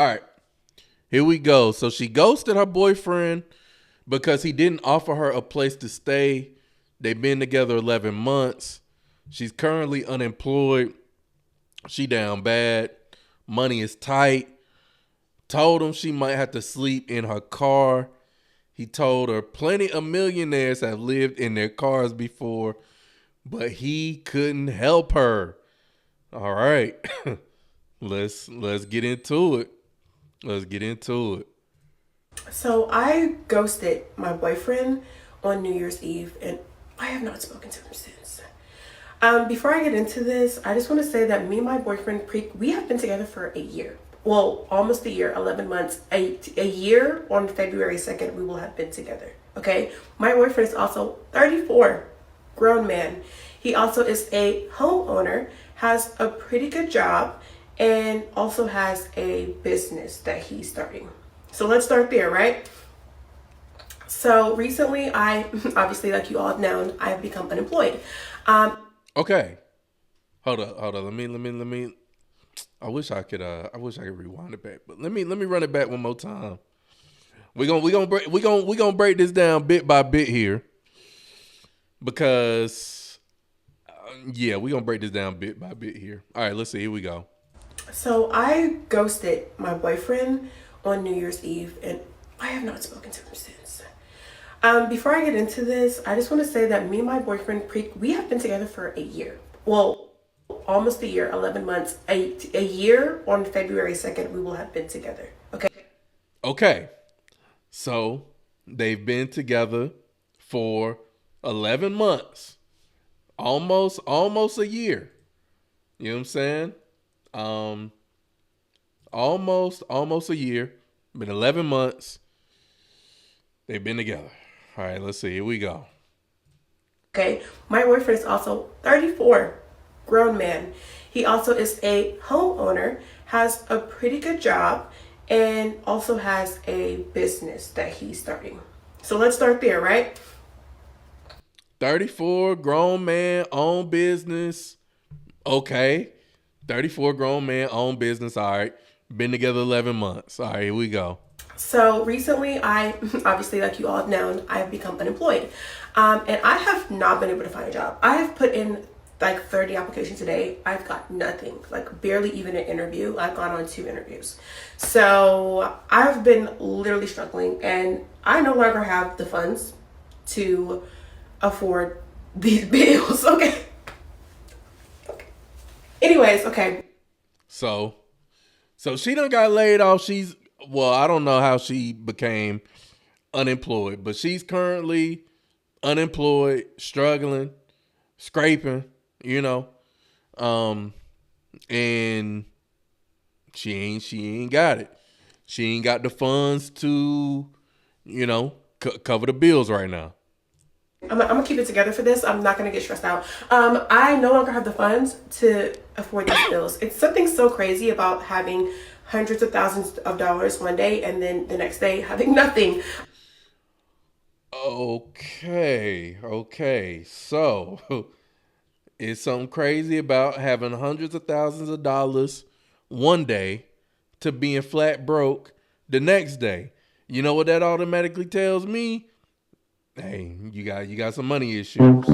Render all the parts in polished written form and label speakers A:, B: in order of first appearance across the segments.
A: All right, here we go. So she ghosted her boyfriend because he didn't offer her a place to stay. They've been together 11 months. She's currently unemployed. She down bad. Money is tight. Told him she might have to sleep in her car. He told her plenty of millionaires have lived in their cars before, but he couldn't help her. All right. let's get into it. Let's get into it.
B: So I ghosted my boyfriend on New Year's Eve, and I have not spoken to him since. Before I get into this, I just want to say that me and my boyfriend, we have been together for a year. Well, almost a year, 11 months. A year on February 2nd, we will have been together. Okay? My boyfriend is also 34, grown man. He also is a homeowner, has a pretty good job, and also has a business that he's starting. So let's start there, right? So recently, I obviously, like you all know, I have become unemployed.
A: Okay. Hold up. Let me. I wish I could rewind it back, but let me run it back one more time. We gonna break this down bit by bit here, because we're gonna break this down bit by bit here. All right, let's see. Here we go.
B: So I ghosted my boyfriend on New Year's Eve, and I have not spoken to him since. Before I get into this, I just want to say that me and my boyfriend, we have been together for a year. Well, almost a year, 11 months. A year on February 2nd, we will have been together. Okay?
A: Okay. So they've been together for 11 months. Almost a year. You know what I'm saying? Almost a year. Been 11 months. They've been together. All right, let's see. Here we go.
B: Okay. My boyfriend is also 34, grown man. He also is a homeowner, has a pretty good job, and also has a business that he's starting. So let's start there, right?
A: 34, grown man, own business. Okay. 34, grown man, own business. All right. Been together 11 months. All right, here we go.
B: So recently, I obviously, like you all know, I have become unemployed. And I have not been able to find a job. I have put in like 30 applications a day. I've got nothing, like barely even an interview. I've gone on 2 interviews. So I've been literally struggling, and I no longer have the funds to afford these bills. Okay. Anyways, okay.
A: So she done got laid off. I don't know how she became unemployed, but she's currently unemployed, struggling, scraping, and she ain't got it. She ain't got the funds to, cover the bills right now.
B: I'm gonna keep it together for this. I'm not gonna get stressed out. I no longer have the funds to afford these bills. It's something so crazy about having hundreds of thousands of dollars one day and then the next day having nothing.
A: Okay. So it's something crazy about having hundreds of thousands of dollars one day to being flat broke the next day. You know what that automatically tells me? Hey, you got some money issues. Okay.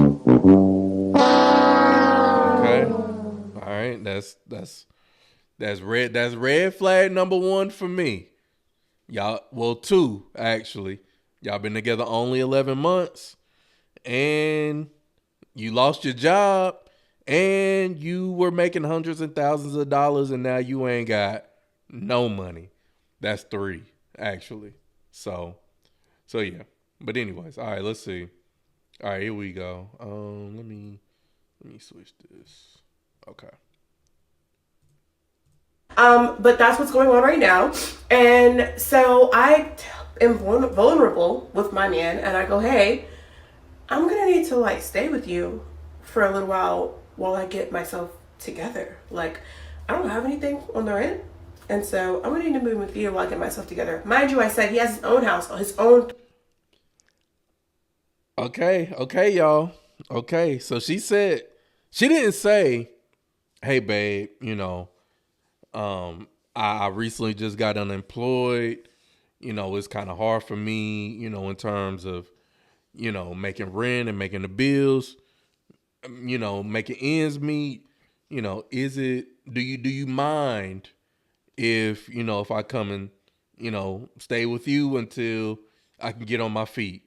A: All right. That's red flag number 1 for me. Y'all, well, 2 actually. Y'all been together only 11 months, and you lost your job, and you were making hundreds and thousands of dollars, and now you ain't got no money. That's 3 actually. So yeah. But anyways, all right, let's see. All right, here we go. Let me switch this. Okay.
B: But that's what's going on right now. And so I am vulnerable with my man, and I go, hey, I'm gonna need to like stay with you for a little while I get myself together. Like, I don't have anything on the rent, and so I'm gonna need to move with you while I get myself together. Mind you, I said he has his own house, his own.
A: Okay, y'all. Okay, so she didn't say, hey, babe, I recently just got unemployed. It's kind of hard for me, in terms of, making rent and making the bills, making ends meet. Do you mind if I come and, stay with you until I can get on my feet?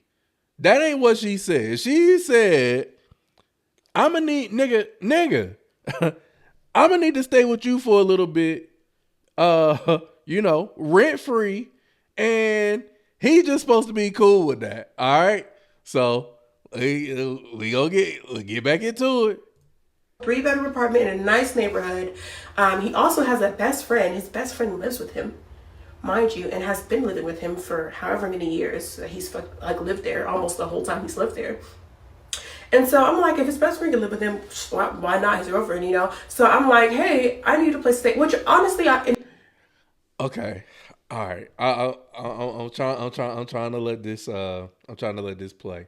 A: That ain't what she said. She said, I'ma need nigga. I'ma need to stay with you for a little bit, rent free, and he just supposed to be cool with that. All right. So we gonna get back into it.
B: 3-bedroom apartment in a nice neighborhood. He also has a best friend. His best friend lives with him, mind you, and has been living with him for however many years. He's lived there almost the whole time he's lived there. And so I'm like, if his best friend can live with him, why not his girlfriend, So I'm like, hey, I need a place to stay. Which honestly,
A: Okay, all right. I'm trying to let this. I'm trying to let this play.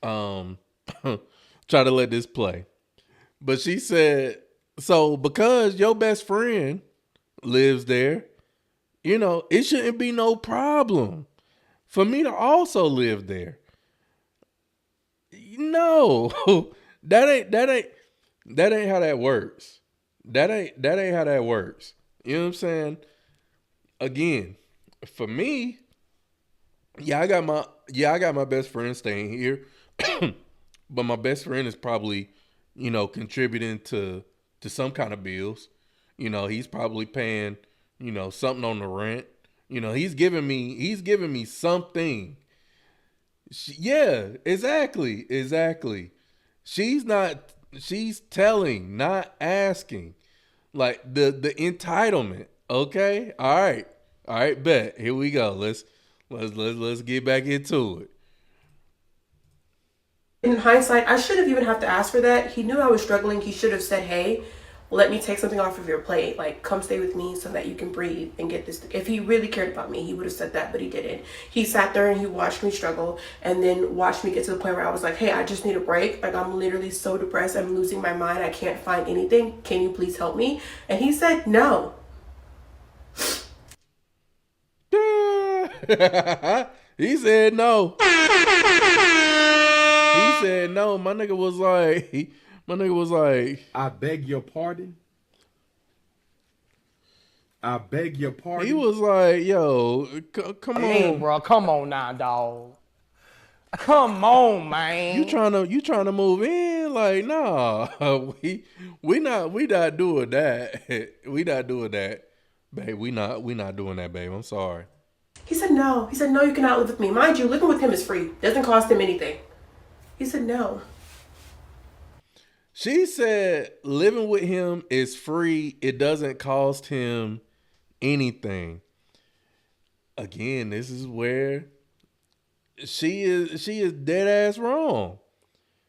A: Try to let this play. But she said, so because your best friend lives there, it shouldn't be no problem for me to also live there. No, that ain't how that works. That ain't how that works. You know what I'm saying? Again, for me, I got my best friend staying here, but my best friend is probably, contributing to some kind of bills. He's probably paying, something on the rent. He's giving me something. Yeah, exactly. She's telling, not asking. Like the entitlement. Okay? All right, bet. Here we go. Let's get back into it.
B: in hindsight, I should have even have to ask for that. He knew I was struggling. He should have said, hey, let me take something off of your plate. Like, come stay with me so that you can breathe and get this. If he really cared about me, he would have said that, but he didn't. He sat there and he watched me struggle and then watched me get to the point where I was like, hey, I just need a break. Like, I'm literally so depressed. I'm losing my mind. I can't find anything. Can you please help me? And he said, no.
A: He said no. He said no. My nigga was like,
C: I beg your pardon. I beg your pardon.
A: He was like, yo, come on.
D: Hey, bro, come on now, dog. Come on, man.
A: You trying to move in? Like, nah. We not doing that. We not doing that. Babe, we not doing that, babe. I'm sorry.
B: He said no. He said, no, you cannot live with me. Mind you, living with him is free. Doesn't cost him anything. He said no.
A: She said living with him is free. It doesn't cost him anything. Again, this is where she is dead ass wrong.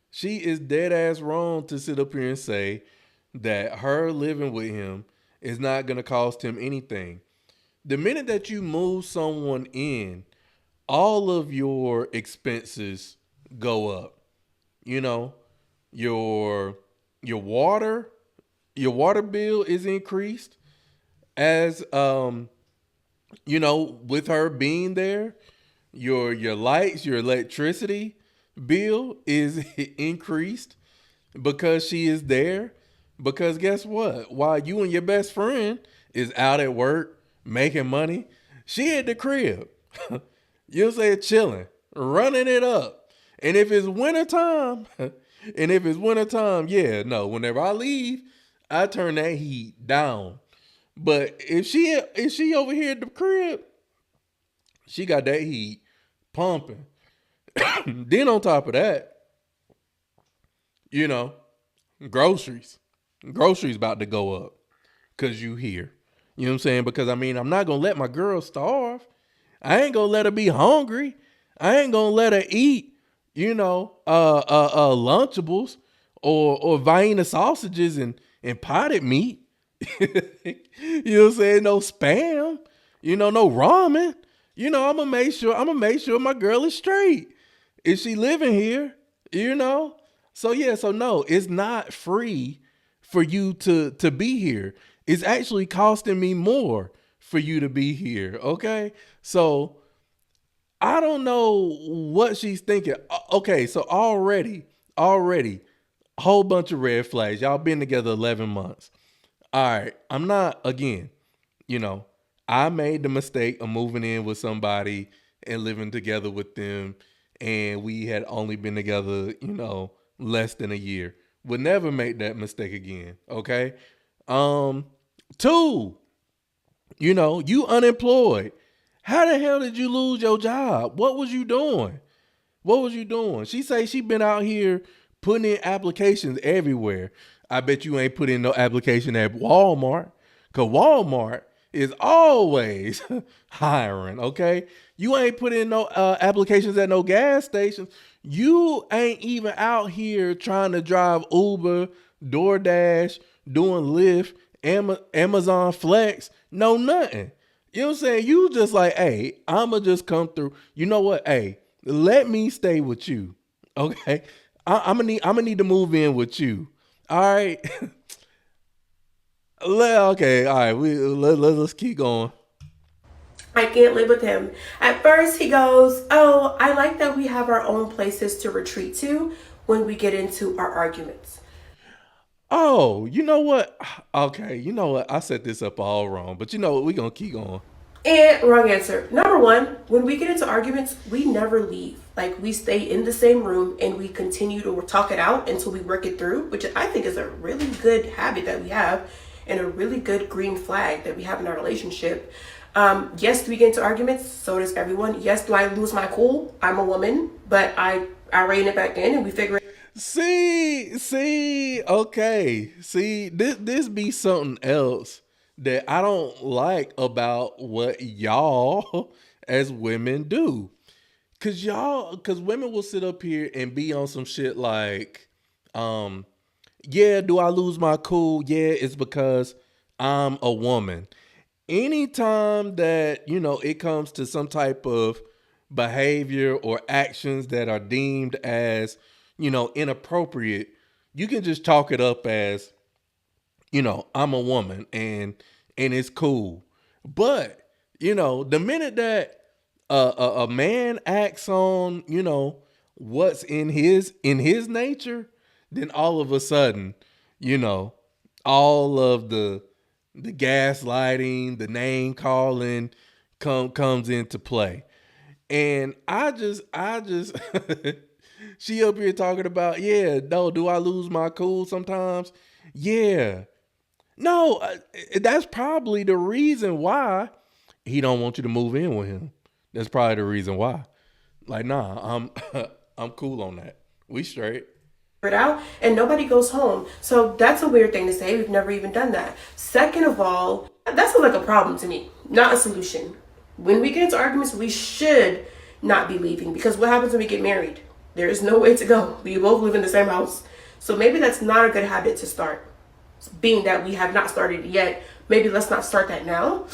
A: She is dead ass wrong to sit up here and say that her living with him is not going to cost him anything. The minute that you move someone in, all of your expenses go up. Your water bill is increased as with her being there. Your lights, your electricity bill is increased because she is there. Because guess what? While you and your best friend is out at work making money, she at the crib. You'll say chilling, running it up. And if it's wintertime, yeah, no, whenever I leave, I turn that heat down. But if she over here at the crib, she got that heat pumping. Then on top of that, groceries about to go up because you here. You know what I'm saying? Because I'm not going to let my girl starve. I ain't going to let her be hungry. I ain't going to let her eat, Lunchables or Vienna sausages and potted meat. You know what I'm saying? No Spam, no ramen. I'm gonna make sure my girl is straight. Is she living here? So no, it's not free for you to be here. It's actually costing me more for you to be here. Okay. So I don't know what she's thinking. Okay. So already, whole bunch of red flags. Y'all been together 11 months. All right. I'm not, again, I made the mistake of moving in with somebody and living together with them. And we had only been together, less than a year. Would never make that mistake again. Okay. Two, you unemployed. How the hell did you lose your job? What was you doing? She say she been out here putting in applications everywhere. I bet you ain't put in no application at Walmart, because Walmart is always hiring, okay? You ain't put in no applications at no gas stations. You ain't even out here trying to drive Uber, DoorDash, doing Lyft, Amazon Flex, no nothing. You know what I'm saying? You just like, hey, I'ma just come through. You know what? Hey, let me stay with you. Okay. I'm gonna need to move in with you. All right. Okay. All right. Let's keep going.
B: I can't live with him. At first, he goes, "Oh, I like that we have our own places to retreat to when we get into our arguments."
A: Oh, you know what? Okay. You know what? I set this up all wrong, but you know what? We're going to keep going.
B: And wrong answer. Number one, when we get into arguments, we never leave. Like, we stay in the same room and we continue to talk it out until we work it through, which I think is a really good habit that we have and a really good green flag that we have in our relationship. Yes, do we get into arguments? So does everyone. Yes, do I lose my cool? I'm a woman, but I rein it back in and we figure it out.
A: Okay. See, this be something else that I don't like about what y'all as women do. Cause women will sit up here and be on some shit like, yeah, do I lose my cool? Yeah, it's because I'm a woman. Anytime that, it comes to some type of behavior or actions that are deemed as, inappropriate, you can just chalk it up as, I'm a woman and it's cool. But, the minute that a man acts on, what's in his nature, then all of a sudden, all of the gaslighting, the name calling comes into play. And I just she up here talking about, yeah, no, do I lose my cool sometimes? Yeah. No, that's probably the reason why he don't want you to move in with him. That's probably the reason why. Like, nah, I'm cool on that. We straight.
B: It out and nobody goes home. So that's a weird thing to say. We've never even done that. Second of all, that sounds like a problem to me, not a solution. When we get into arguments, we should not be leaving, because what happens when we get married? There is no way to go. We both live in the same house. So maybe that's not a good habit to start. Being that we have not started yet, maybe let's not start that now.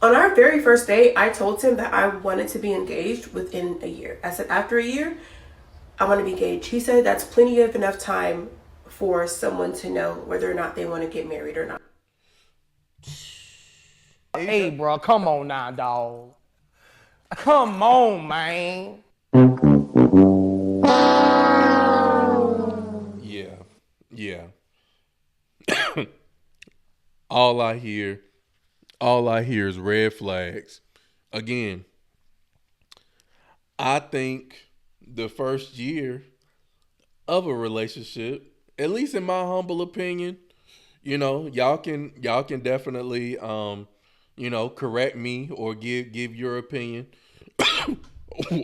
B: On our very first date, I told him that I wanted to be engaged within a year. I said, after a year, I want to be engaged. He said that's plenty of enough time for someone to know whether or not they want to get married or not.
D: Hey, bro, come on now, dog. Come on, man.
A: Yeah. All I hear is red flags. Again, I think the first year of a relationship, at least in my humble opinion, y'all can definitely correct me or give your opinion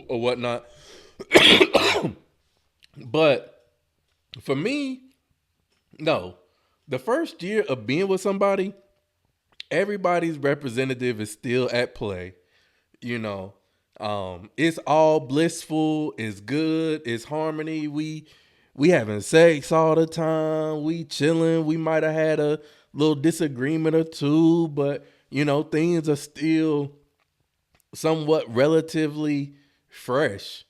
A: or whatnot. But for me, no. The first year of being with somebody, everybody's representative is still at play. It's all blissful, it's good, it's harmony. We having sex all the time, we chilling. We might have had a little disagreement or two, but things are still somewhat relatively fresh.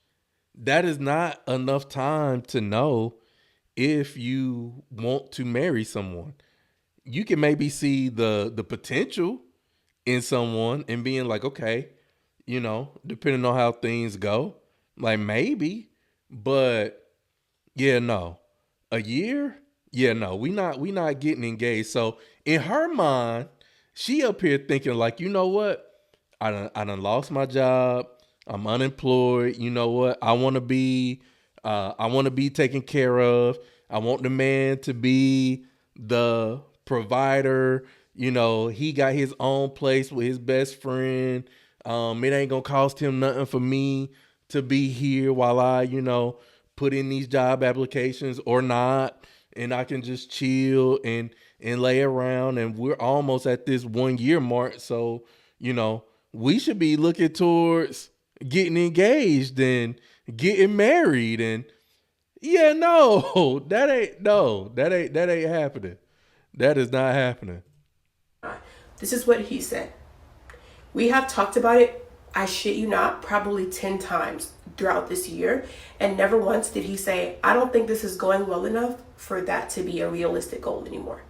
A: That is not enough time to know if you want to marry someone. you can maybe see the potential in someone and being like, okay, depending on how things go, like maybe, but yeah, no, a year, yeah, no, we not getting engaged. So in her mind, she up here thinking like, you know what, I done lost my job, I'm unemployed. You know what, I want to be taken care of. I want the man to be the provider. He got his own place with his best friend. It ain't gonna cost him nothing for me to be here while I, put in these job applications or not, and I can just chill and lay around. And we're almost at this 1 year mark, so we should be looking towards getting engaged and getting married. And yeah, no, that ain't happening. That is not happening.
B: This is what he said. We have talked about it, I shit you not, probably 10 times throughout this year. And never once did he say, I don't think this is going well enough for that to be a realistic goal anymore.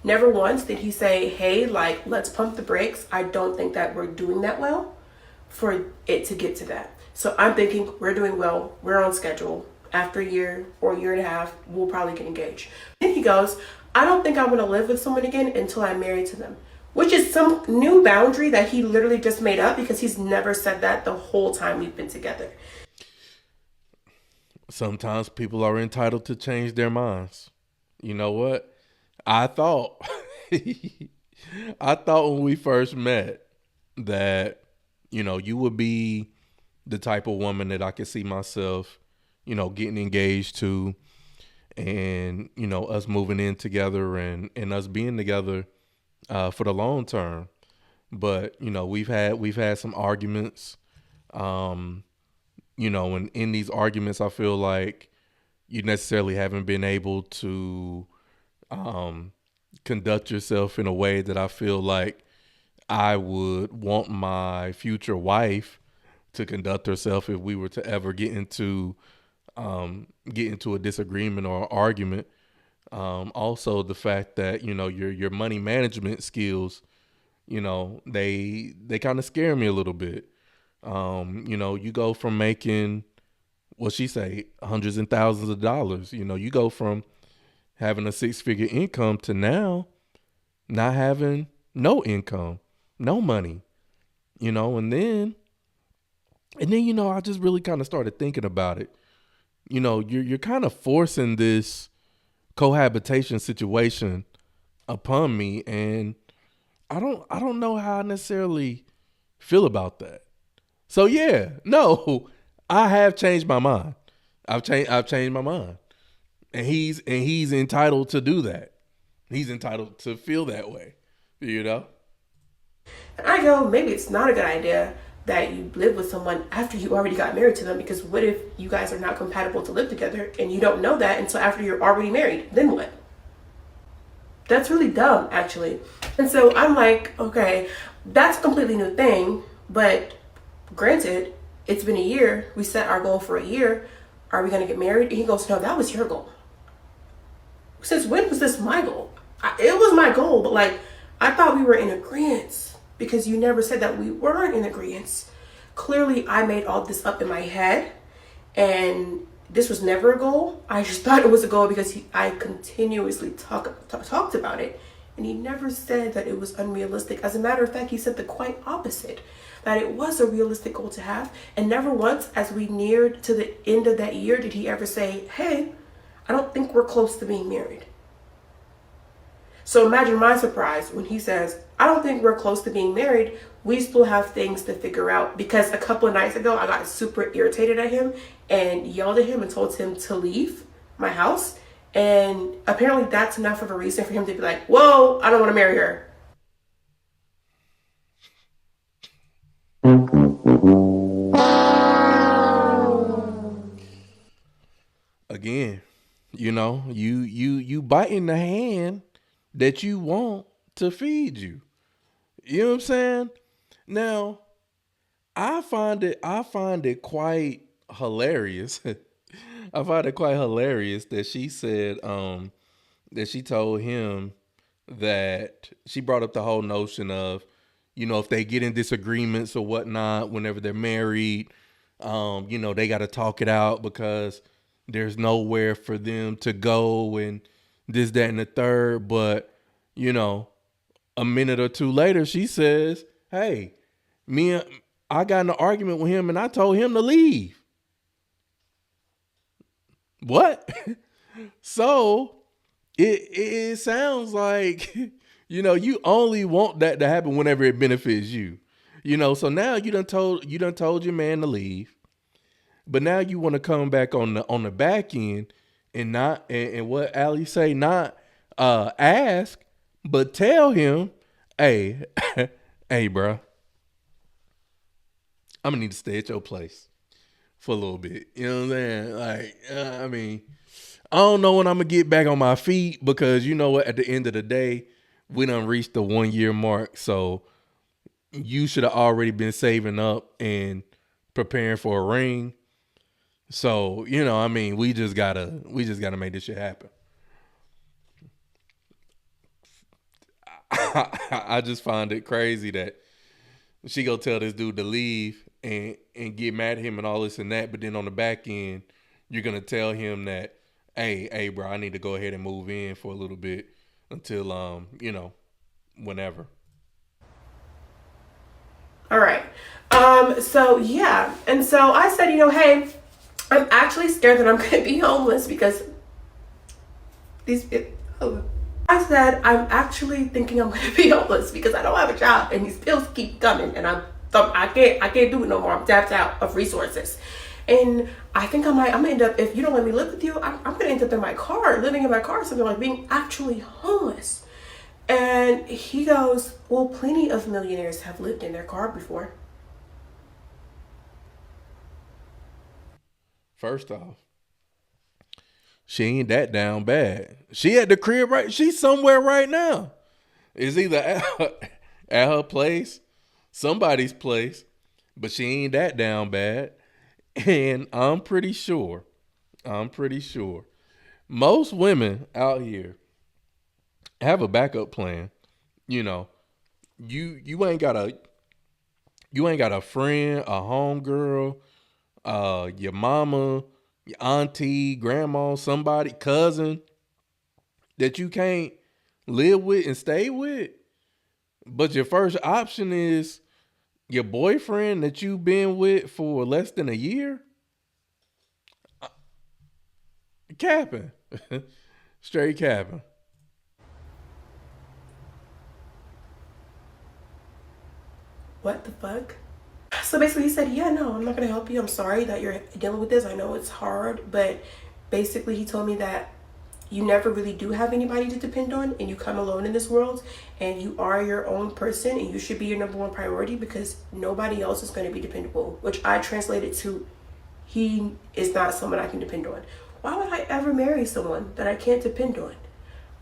B: Never once did he say, hey, like, let's pump the brakes. I don't think that we're doing that well for it to get to that. So I'm thinking we're doing well. We're on schedule. After a year or a year and a half, we'll probably get engaged. Then he goes, I don't think I want to live with someone again until I'm married to them. Which is some new boundary that he literally just made up because he's never said that the whole time we've been together.
A: Sometimes people are entitled to change their minds. You know what? I thought I thought when we first met that, you would be the type of woman that I could see myself, getting engaged to, and, us moving in together and us being together for the long term. But, we've had some arguments, and in these arguments, I feel like you necessarily haven't been able to conduct yourself in a way that I feel like I would want my future wife to conduct herself if we were to ever get into a disagreement or argument. Also, the fact that your money management skills, they kind of scare me a little bit. You go from making, what she say, hundreds and thousands of dollars. You go from having a 6-figure income to now not having no income, no money. And then I just really kind of started thinking about it. You're kind of forcing this cohabitation situation upon me, and I don't know how I necessarily feel about that. So yeah, no, I have changed my mind. I've changed my mind. And he's entitled to do that. He's entitled to feel that way.
B: And I go, maybe it's not a good idea that you live with someone after you already got married to them, because what if you guys are not compatible to live together and you don't know that until after you're already married? Then what? That's really dumb, actually. And so I'm like, okay, that's a completely new thing. But granted, it's been a year. We set our goal for a year. Are we going to get married? And he goes, no, that was your goal. Since when was this my goal? It was my goal, but like, I thought we were in agreement because you never said that we weren't in agreement. Clearly, I made all this up in my head, and this was never a goal. I just thought it was a goal because I continuously talked about it, and he never said that it was unrealistic. As a matter of fact, he said the quite opposite, that it was a realistic goal to have. And never once, as we neared to the end of that year, did he ever say, hey, I don't think we're close to being married. So imagine my surprise when he says, I don't think we're close to being married. We still have things to figure out. Because a couple of nights ago, I got super irritated at him and yelled at him and told him to leave my house. And apparently that's enough of a reason for him to be like, whoa, I don't want to marry her.
A: Again, you biting the hand that you want to feed you. You know what I'm saying? Now, I find it quite hilarious. I find it quite hilarious that she said that she told him that she brought up the whole notion of, if they get in disagreements or whatnot, whenever they're married, they got to talk it out because there's nowhere for them to go and this, that, and the third. But, a minute or two later, she says, hey, I got in an argument with him and I told him to leave. What? So it sounds like, you only want that to happen whenever it benefits you. So now you done told your man to leave, but now you want to come back on the back end and not and what Allie say, not ask, but tell him, hey, hey, bro, I'm gonna need to stay at your place for a little bit. You know what I'm saying? Like, I don't know when I'm gonna get back on my feet, because you know what? At the end of the day, we done reached the 1 year mark. So you should have already been saving up and preparing for a ring. So, we just gotta make this shit happen. I just find it crazy that she go tell this dude to leave and get mad at him and all this and that, but then on the back end, you're gonna tell him that, hey, bro, I need to go ahead and move in for a little bit until whenever.
B: All right. So yeah. And so I said, hey, I'm actually scared that I'm going to be homeless because I said, I'm actually thinking I'm going to be homeless because I don't have a job and these bills keep coming and I can't do it no more. I'm tapped out of resources. And I think I'm going to end up, if you don't let me live with you, I'm going to end up in my car, living in my car, something like being actually homeless. And he goes, well, plenty of millionaires have lived in their car before.
A: First off, she ain't that down bad. She at the crib, right? She's somewhere right now. It's either at her place, somebody's place, but she ain't that down bad. And I'm pretty sure most women out here have a backup plan. You ain't got a friend, a homegirl, your mama, your auntie, grandma, somebody, cousin that you can't live with and stay with. But your first option is your boyfriend that you've been with for less than a year. Capping. Straight capping.
B: What the fuck? So basically he said, yeah, no, I'm not going to help you. I'm sorry that you're dealing with this. I know it's hard, but basically he told me that you never really do have anybody to depend on and you come alone in this world and you are your own person and you should be your number one priority because nobody else is going to be dependable, which I translated to, he is not someone I can depend on. Why would I ever marry someone that I can't depend on?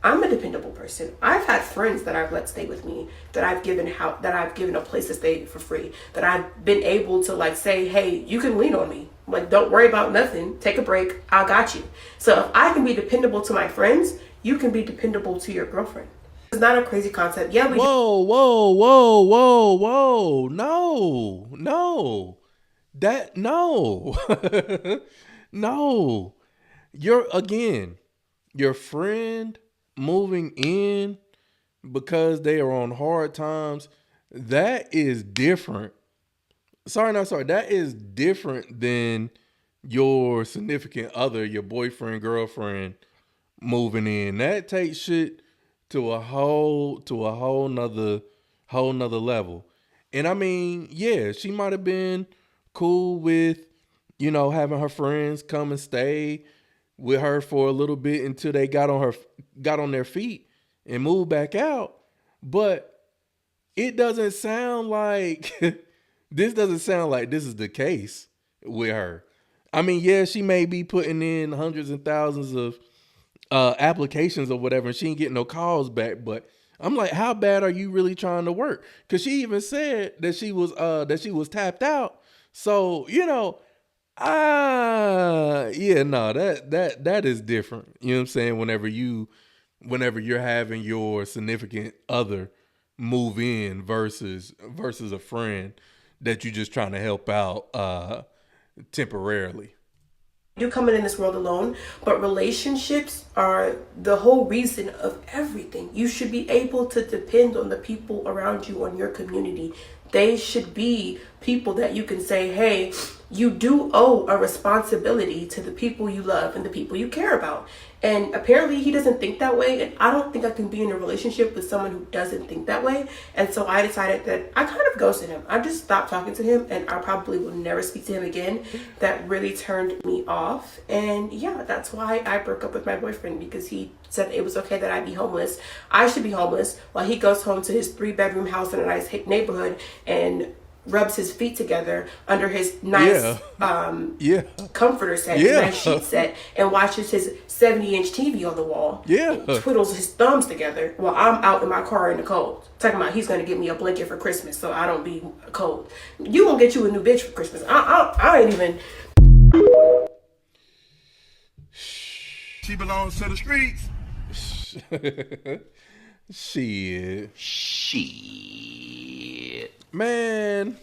B: I'm a dependable person. I've had friends that I've let stay with me, that I've given a place to stay for free, that I've been able to say, hey, you can lean on me. Don't worry about nothing. Take a break. I got you. So if I can be dependable to my friends, you can be dependable to your girlfriend. It's not a crazy concept. Yeah,
A: Whoa. No. No. Your friend moving in because they are on hard times, that is different. That is different than your significant other, your boyfriend, girlfriend moving in. That takes shit to a whole nother level. And yeah, she might have been cool with, having her friends come and stay with her for a little bit until they got on their feet and moved back out. But it doesn't sound like this is the case with her. Yeah, she may be putting in hundreds and thousands of applications or whatever, and she ain't getting no calls back. But I'm like, how bad are you really trying to work? Because she even said that she was tapped out. So that is different. You know what I'm saying? Whenever you whenever you're having your significant other move in versus a friend that you're just trying to help out temporarily.
B: You coming in this world alone, but relationships are the whole reason of everything. You should be able to depend on the people around you, on your community. They should be people that you can say, hey, you do owe a responsibility to the people you love and the people you care about. And apparently he doesn't think that way. And I don't think I can be in a relationship with someone who doesn't think that way. And so I decided that I kind of ghosted him. I just stopped talking to him, and I probably will never speak to him again. That really turned me off. And yeah, that's why I broke up with my boyfriend, because he said it was okay that I be homeless. I should be homeless while he goes home to his 3-bedroom house in a nice neighborhood and rubs his feet together under his nice comforter set, his nice sheet set, and watches his 70-inch TV on the wall. And twiddles his thumbs together while I'm out in my car in the cold. Talking about he's gonna get me a blanket for Christmas so I don't be cold. You gonna get you a new bitch for Christmas. I ain't even.
C: She belongs to the streets.
A: Shit. Man,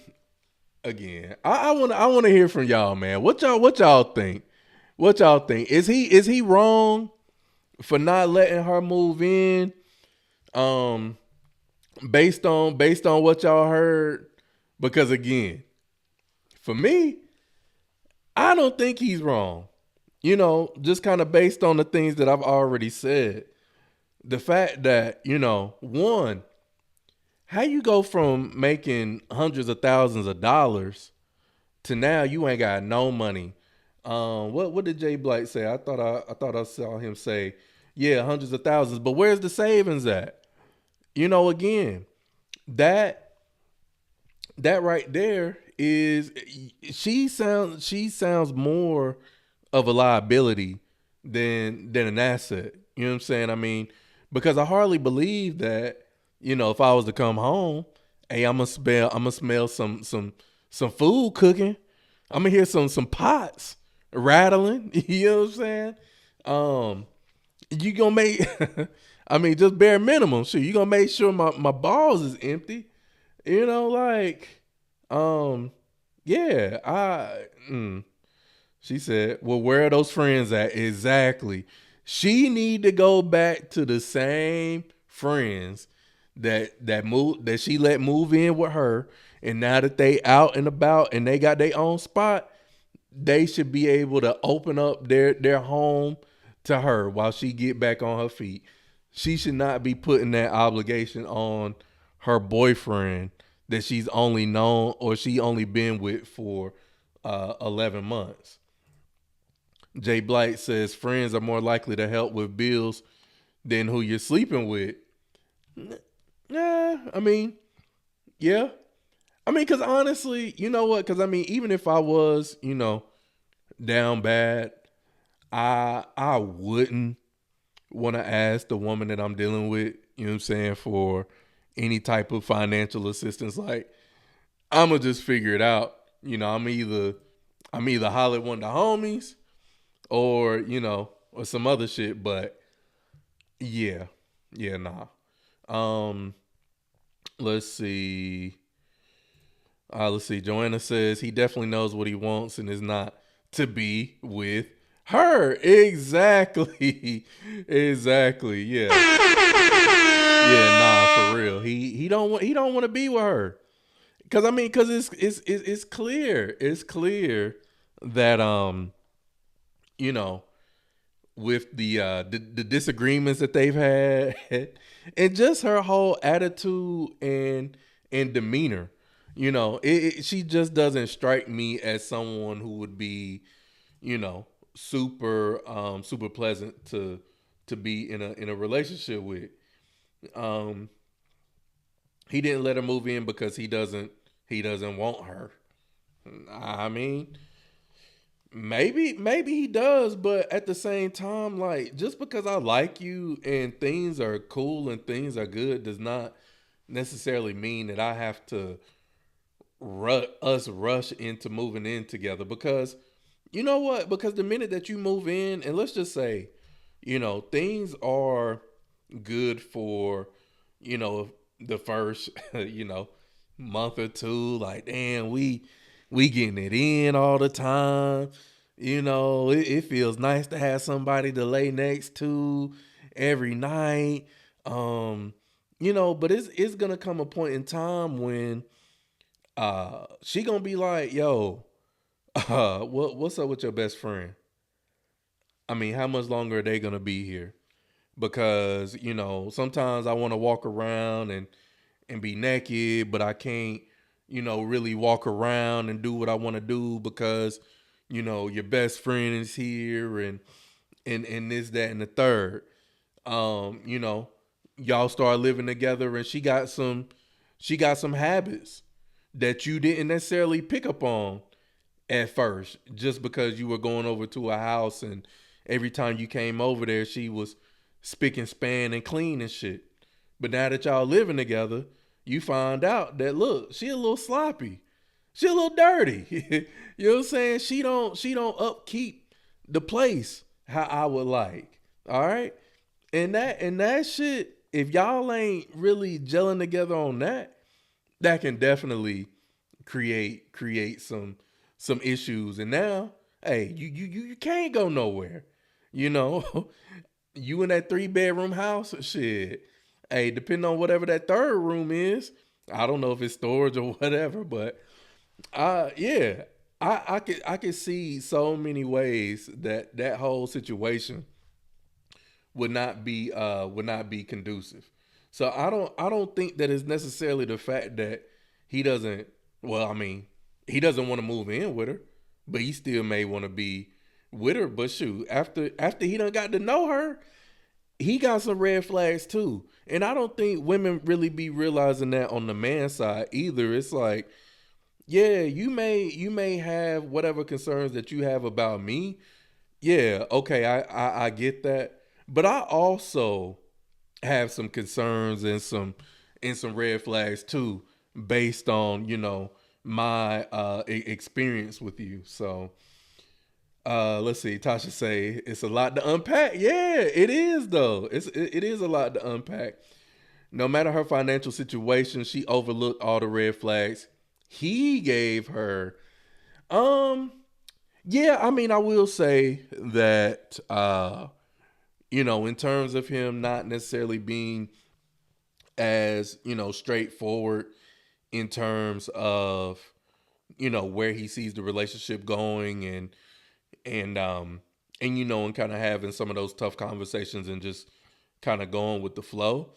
A: again, I want to hear from y'all, man. What y'all think? What y'all think? Is he wrong for not letting her move in? Based on what y'all heard, because again, for me, I don't think he's wrong. You know, just kind of based on the things that I've already said. The fact that, you know, one, how you go from making hundreds of thousands of dollars to now you ain't got no money. What did Jay Blight say? I thought I saw him say, yeah, hundreds of thousands, but where's the savings at? You know, again, that right there is, she sounds more of a liability than an asset. You know what I'm saying? I mean, because I hardly believe that, you know, if I was to come home, hey, I'm gonna smell some food cooking. I'm gonna hear some pots rattling. You know what I'm saying? You gonna make, I mean, just bare minimum. Sure, you gonna make sure my balls is empty. You know, like, yeah. She said, well, where are those friends at? Exactly. She need to go back to the same friends that she let move in with her, and now that they out and about and they got their own spot, they should be able to open up their home to her while she get back on her feet. She should not be putting that obligation on her boyfriend that she's only known or she only been with for 11 months. Jay Blight says friends are more likely to help with bills than who you're sleeping with. Nah, I mean, yeah. I mean, because honestly, you know what? Because I mean, even if I was, you know, down bad, I wouldn't want to ask the woman that I'm dealing with, you know what I'm saying, for any type of financial assistance. Like, I'm gonna just figure it out. You know, I'm either holler at one of the homies or, you know, or some other shit. But yeah, nah. Let's see. Joanna says he definitely knows what he wants and is not to be with her. Exactly. Yeah. Yeah, nah, for real. He don't want to be with her. Cause I mean, cause it's clear. It's clear that you know, with the disagreements that they've had and just her whole attitude and demeanor, you know, she just doesn't strike me as someone who would be, you know, super pleasant to be in a relationship with. He didn't let her move in because he doesn't want her. I mean, maybe he does, but at the same time, like, just because I like you and things are cool and things are good does not necessarily mean that I have to rush into moving in together. Because you know what? Because the minute that you move in, and let's just say, you know, things are good for, the first, month or two. Like, damn, we getting it in all the time. It feels nice to have somebody to lay next to every night. But it's gonna come a point in time when she gonna be like, yo, what's up with your best friend? I mean, how much longer are they gonna be here? Because, sometimes I want to walk around and be naked, but I can't, really walk around and do what I want to do because, your best friend is here and this, that, and the third. You know, y'all start living together and she got some habits that you didn't necessarily pick up on at first, just because you were going over to a house and every time you came over there, she was spick and span and clean and shit. But now that y'all living together, you find out that look, she a little sloppy. She a little dirty. You know what I'm saying? She don't upkeep the place how I would like. All right? And that shit, if y'all ain't really gelling together on that can definitely create some issues. And now, hey, you can't go nowhere. You know, you in that 3-bedroom house, shit. Hey, depending on whatever that third room is, I don't know if it's storage or whatever, but yeah, I could see so many ways that whole situation would not be conducive. So I don't think that it's necessarily the fact that he doesn't well, I mean, he doesn't want to move in with her, but he still may want to be with her. But shoot, after he done got to know her, he got some red flags too. And I don't think women really be realizing that on the man side either. It's like, yeah, you may have whatever concerns that you have about me. Yeah, okay, I get that. But I also have some concerns and some red flags too, based on, my experience with you. So let's see. Tasha say it's a lot to unpack. Yeah, it is though. It is a lot to unpack. No matter her financial situation, she overlooked all the red flags he gave her. Yeah, I mean, I will say that in terms of him not necessarily being as, straightforward in terms of, where he sees the relationship going and kind of having some of those tough conversations and just kind of going with the flow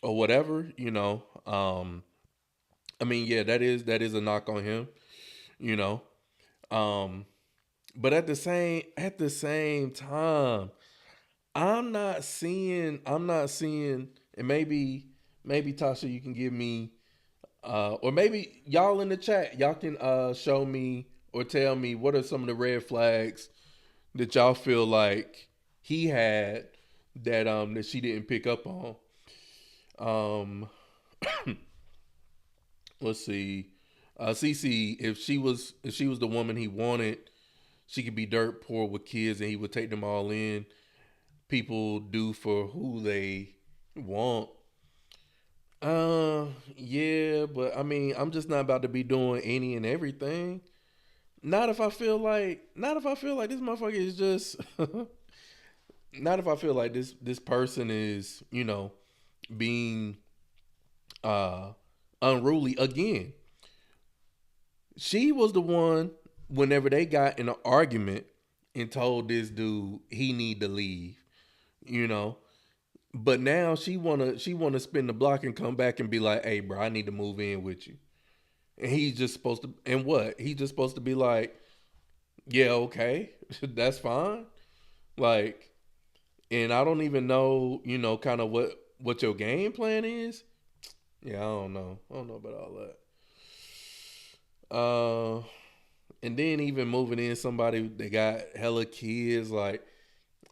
A: or whatever. I mean, yeah, that is a knock on him, you know. Um, but at the same time, I'm not seeing, and maybe Tasha, you can give me, or maybe y'all in the chat, y'all can show me or tell me what are some of the red flags that y'all feel like he had that she didn't pick up on. Um, let's see. Cece, if she was the woman he wanted, she could be dirt poor with kids and he would take them all in. People do for who they want. Yeah, but I mean, I'm just not about to be doing any and everything. Not if I feel like this motherfucker is just not if I feel like this person is, being uh unruly again. She was the one whenever they got in an argument and told this dude he need to leave, you know. But now she wanna spin the block and come back and be like, "Hey, bro, I need to move in with you." And he's just supposed to, and what? He's just supposed to be like, "Yeah, okay, that's fine." Like, and I don't even know, kind of what your game plan is. Yeah, I don't know. I don't know about all that. And then even moving in somebody that got hella kids, like,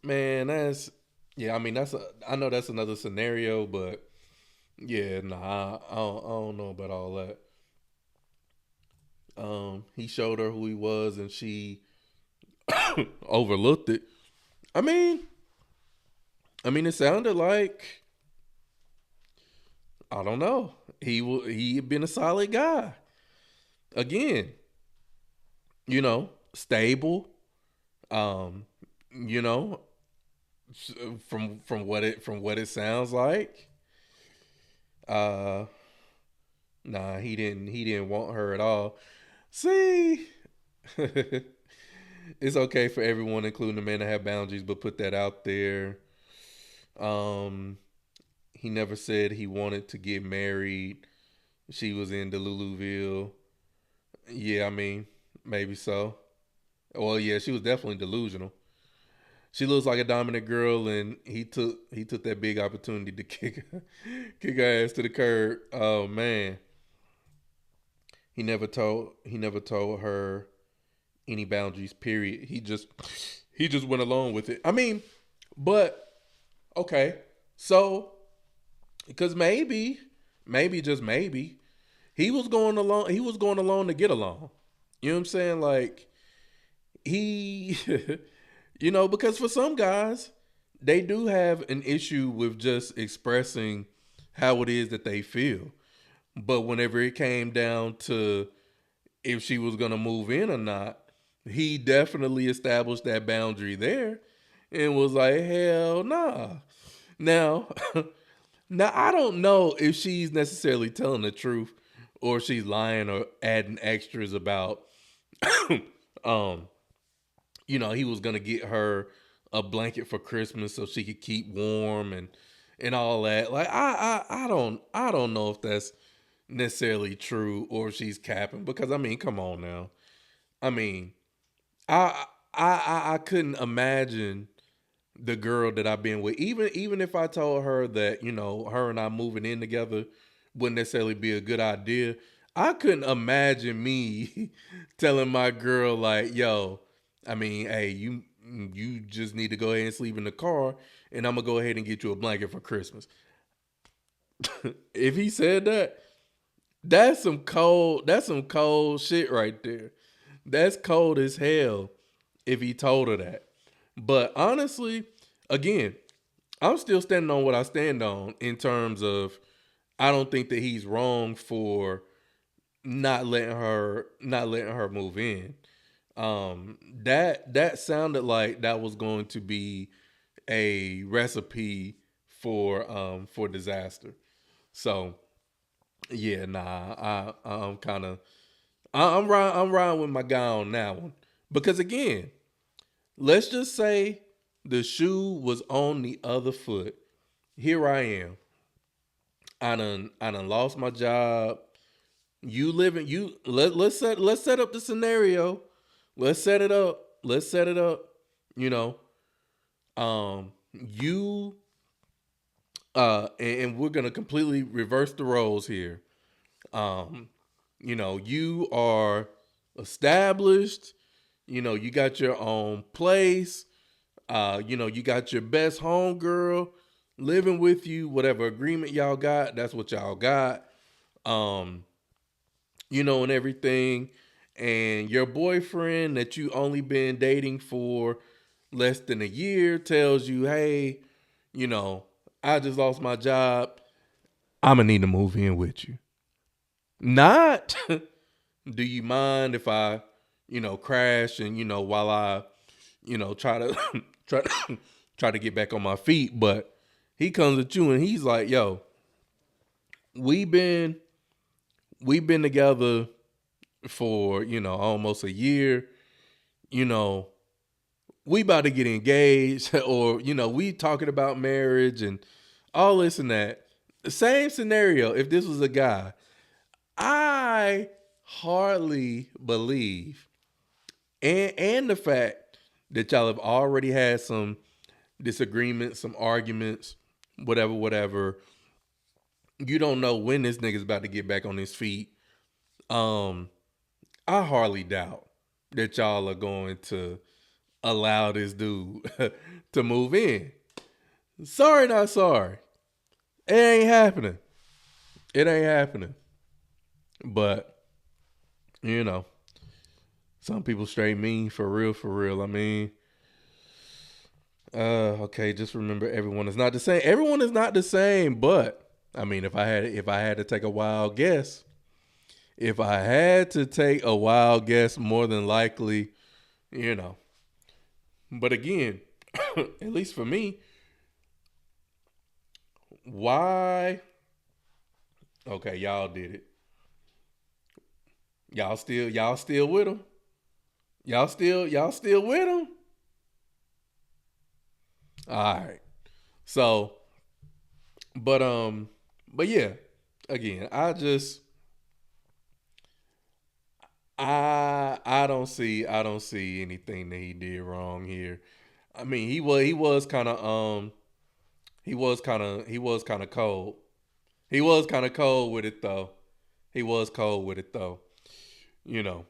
A: man, yeah. I mean, I know that's another scenario, but yeah, nah, I don't know about all that. He showed her who he was, and she overlooked it. I mean, it sounded like I don't know. He had been a solid guy. Again, stable. Um, you know, from what it sounds like. Uh, nah, he didn't want her at all. See, it's okay for everyone, including the men, to have boundaries, but put that out there. Um, he never said he wanted to get married. She was in Deluluville. Yeah, I mean, maybe so. Well, yeah, she was definitely delusional. She looks like a dominant girl, and he took that big opportunity to kick her ass to the curb. Oh man, he never told her any boundaries. Period. He just went along with it. I mean, but okay, so because maybe just maybe he was going along. He was going along to get along. You know what I'm saying? Like he. Because for some guys, they do have an issue with just expressing how it is that they feel. But whenever it came down to if she was going to move in or not, he definitely established that boundary there and was like, hell nah. Now, now I don't know if she's necessarily telling the truth or she's lying or adding extras about um he was gonna get her a blanket for Christmas so she could keep warm and all that. Like I don't know if that's necessarily true or if she's capping, because I mean, come on now. I mean, I couldn't imagine the girl that I've been with, even if I told her that, her and I moving in together wouldn't necessarily be a good idea. I couldn't imagine me telling my girl like, yo, I mean, hey, you just need to go ahead and sleep in the car, and I'm gonna go ahead and get you a blanket for Christmas. If he said that, that's some cold shit right there. That's cold as hell if he told her that. But honestly, again, I'm still standing on what I stand on in terms of I don't think that he's wrong for not letting her move in. That sounded like that was going to be a recipe for disaster. So yeah, nah, I'm kind of I'm riding with my guy on that one, because again, let's just say the shoe was on the other foot. Here I am. I done lost my job. You living you let's set up the scenario. Let's set it up. Let's set it up. You know, you and we're gonna completely reverse the roles here. Um, you are established. You got your own place. You got your best home girl living with you. Whatever agreement y'all got, that's what y'all got. Um, and everything. And your boyfriend that you only been dating for less than a year tells you, hey, you know, I just lost my job. I'm going to need to move in with you. Not, do you mind if I, crash and, while I, try to, try to get back on my feet. But he comes at you and he's like, yo, we've been together for, almost a year. We about to get engaged, or, we talking about marriage and all this and that. The same scenario, if this was a guy, I hardly believe, and the fact that y'all have already had some disagreements, some arguments, whatever. You don't know when this nigga's about to get back on his feet. I hardly doubt that y'all are going to allow this dude to move in. Sorry, not sorry. It ain't happening. It ain't happening. But, some people straight mean, for real, for real. I mean, okay, just remember everyone is not the same. Everyone is not the same, but I mean, if I had to take a wild guess, more than likely, you know. But again, at least for me, why? Okay, y'all did it. Y'all still with him? Y'all still with him? All right. So, but yeah. Again, I don't see anything that he did wrong here. I mean, he was kind of he was kind of cold. He was kind of cold with it though. He was cold with it though. You know,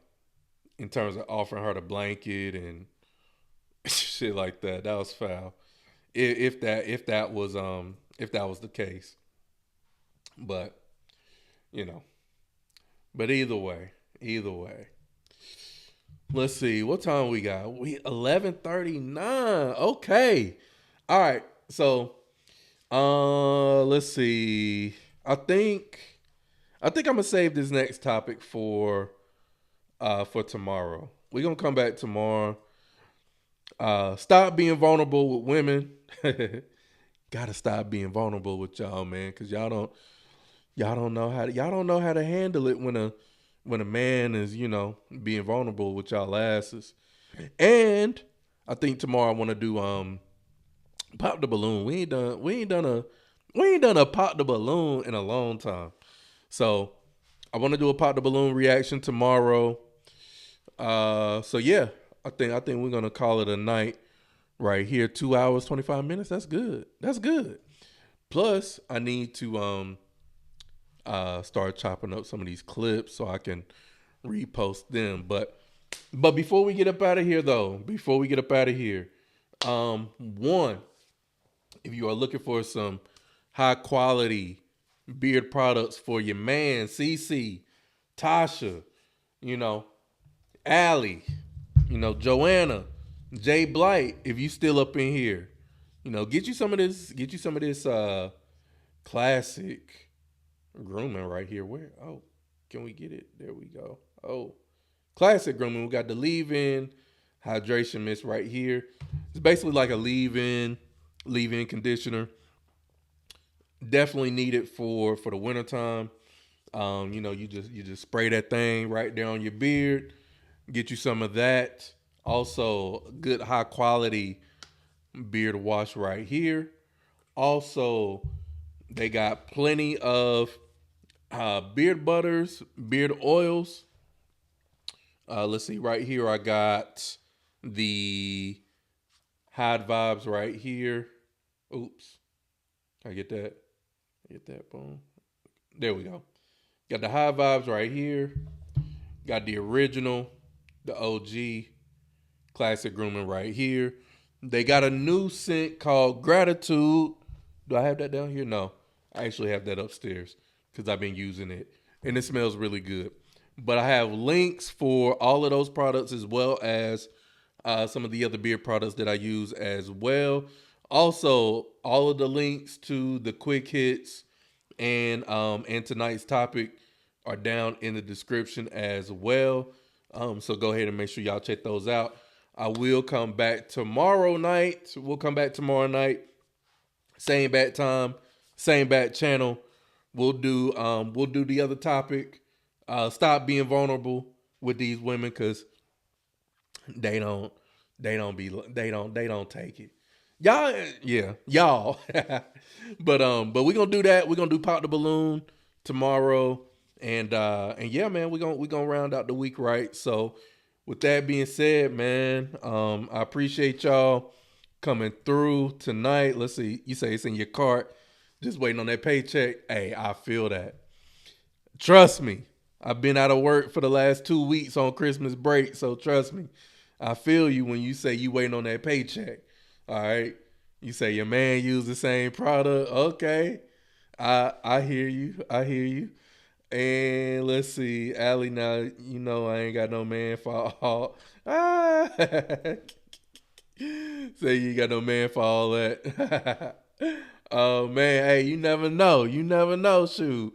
A: in terms of offering her the blanket and shit like that. That was foul. If that was the case. But, you know. But either way. Let's see. What time we got? We 11:39. Okay. All right. So, let's see. I think I'm gonna save this next topic for tomorrow. We're gonna come back tomorrow. Stop being vulnerable with women. Gotta stop being vulnerable with y'all, man, because y'all don't know how to handle it when a man is, being vulnerable with y'all asses. And I think tomorrow I want to do pop the balloon. We ain't done a pop the balloon in a long time. So I want to do a pop the balloon reaction tomorrow. So yeah, I think we're gonna call it a night right here. 2 hours 25 minutes. That's good. Plus, I need to start chopping up some of these clips so I can repost them. But before we get up out of here, one, if you are looking for some high quality beard products for your man, CC, Tasha, Allie, Joanna, Jay Blight, if you still up in here, get you some of this classic grooming right here. Where? Oh, can we get it? There we go. Oh, classic grooming. We got the leave-in hydration mist right here. It's basically like a leave-in conditioner. Definitely needed for the wintertime. You just spray that thing right there on your beard. Get you some of that. Also, good high quality beard wash right here. Also, they got plenty of beard butters, beard oils. Let's see, right here I got the Hide Vibes right here. Oops. Can I get that? Boom. There we go. Got the High Vibes right here. Got the original, the OG classic grooming right here. They got a new scent called Gratitude. Do I have that down here? No. I actually have that upstairs because I've been using it. And it smells really good. But I have links for all of those products as well as some of the other beard products that I use as well. Also, all of the links to the quick hits and tonight's topic are down in the description as well. So go ahead and make sure y'all check those out. I will come back tomorrow night. Same bat time, same bat channel. We'll do the other topic. Stop being vulnerable with these women because they don't take it. Y'all. But we're gonna do that. We're gonna do Pop the Balloon tomorrow. And yeah, man, we're gonna round out the week right. So with that being said, man, I appreciate y'all coming through tonight. Let's see, you say it's in your cart, just waiting on that paycheck. Hey, I feel that. Trust me, I've been out of work for the last 2 weeks on Christmas break, so trust me, I feel you when you say you waiting on that paycheck. All right, you say your man used the same product. Okay, I hear you. And let's see, Allie, now I ain't got no man for all. Say you got no man for all that. Oh man, hey, you never know. You never know. Shoot,